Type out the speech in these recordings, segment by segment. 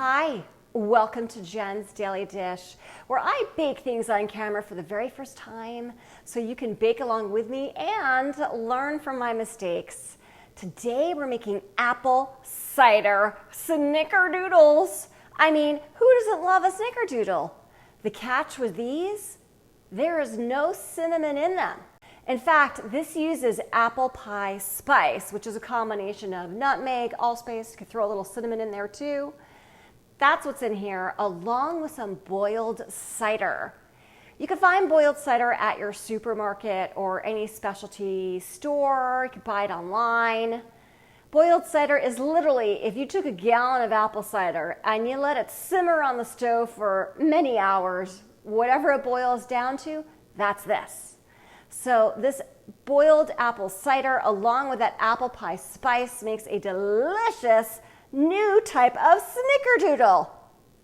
Hi, welcome to Jen's Daily Dish, where I bake things on camera for the very first time so you can bake along with me and learn from my mistakes. Today we're making apple cider snickerdoodles. I mean, who doesn't love a snickerdoodle? The catch with these, there is no cinnamon in them. In fact, this uses apple pie spice, which is a combination of nutmeg, allspice. You could throw a little cinnamon in there too. That's what's in here, along with some boiled cider. You can find boiled cider at your supermarket or any specialty store. You can buy it online. Boiled cider is literally, if you took a gallon of apple cider and you let it simmer on the stove for many hours, whatever it boils down to, that's this. So this boiled apple cider, along with that apple pie spice, makes a delicious new type of snickerdoodle.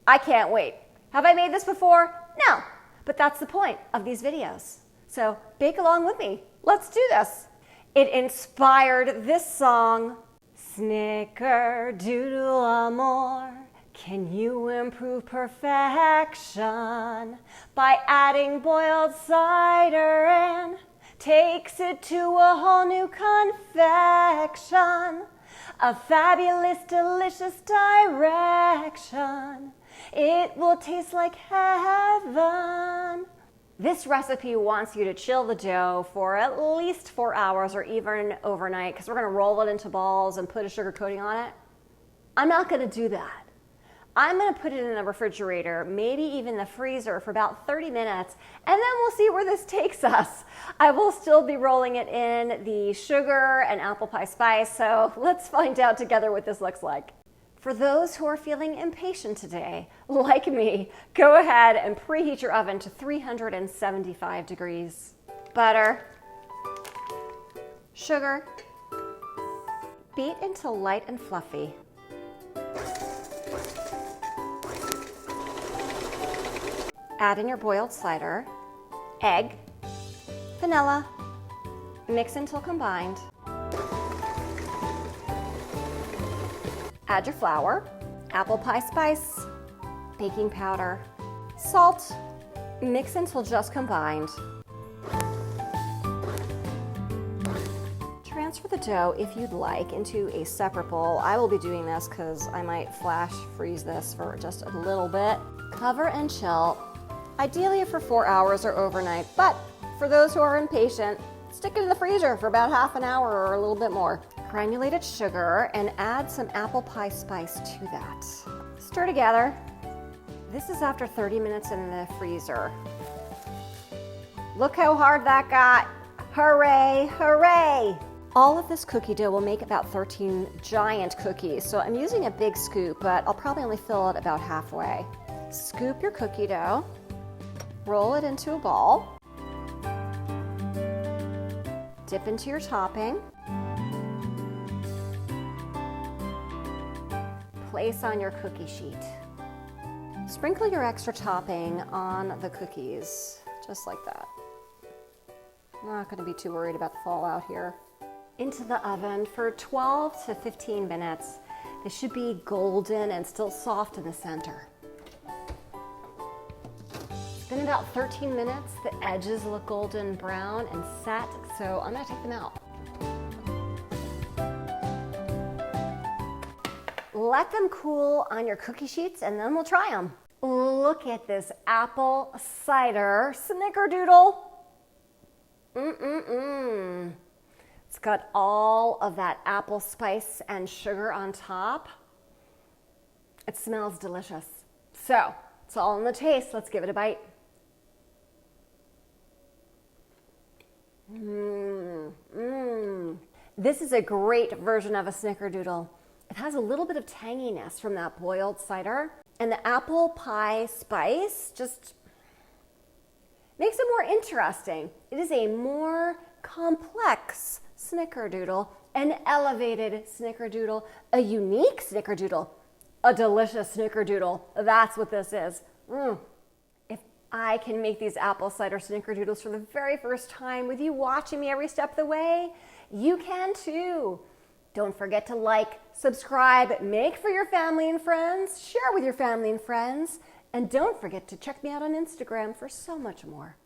I can't wait. Have I made this before? No, but that's the point of these videos. So bake along with me. Let's do this. It inspired this song. Snickerdoodle amor, can you improve perfection by adding boiled cider in? Takes it to a whole new confection, a fabulous, delicious direction. It will taste like heaven. This recipe wants you to chill the dough for at least 4 hours or even overnight, because we're going to roll it into balls and put a sugar coating on it. I'm not going to do that. I'm going to put it in the refrigerator, maybe even the freezer, for about 30 minutes, and then we'll see where this takes us. I will still be rolling it in the sugar and apple pie spice, so let's find out together what this looks like. For those who are feeling impatient today, like me, go ahead and preheat your oven to 375 degrees. Butter, sugar, beat until light and fluffy. Add in your boiled cider, egg, vanilla, mix until combined. Add your flour, apple pie spice, baking powder, salt, mix until just combined. Transfer the dough, if you'd like, into a separate bowl. I will be doing this because I might flash freeze this for just a little bit. Cover and chill. Ideally for 4 hours or overnight, but for those who are impatient, stick it in the freezer for about half an hour or a little bit more. Granulated sugar and add some apple pie spice to that. Stir together. This is after 30 minutes in the freezer. Look how hard that got. Hooray, hooray! All of this cookie dough will make about 13 giant cookies, so I'm using a big scoop, but I'll probably only fill it about halfway. Scoop your cookie dough. Roll it into a ball. Dip into your topping. Place on your cookie sheet. Sprinkle your extra topping on the cookies, just like that. I'm not going to be too worried about the fallout here. Into the oven for 12 to 15 minutes. They should be golden and still soft in the center. It's been about 13 minutes. The edges look golden brown and set, so I'm going to take them out. Let them cool on your cookie sheets and then we'll try them. Look at this apple cider snickerdoodle. It's got all of that apple spice and sugar on top. It smells delicious. So, it's all in the taste. Let's give it a bite. This is a great version of a snickerdoodle. It has a little bit of tanginess from that boiled cider, and the apple pie spice just makes it more interesting. It is a more complex snickerdoodle, an elevated snickerdoodle, a unique snickerdoodle, a delicious snickerdoodle. That's what this is. If I can make these apple cider snickerdoodles for the very first time with you watching me every step of the way, you can too. Don't forget to like, subscribe, make for your family and friends, share with your family and friends, and don't forget to check me out on Instagram for so much more.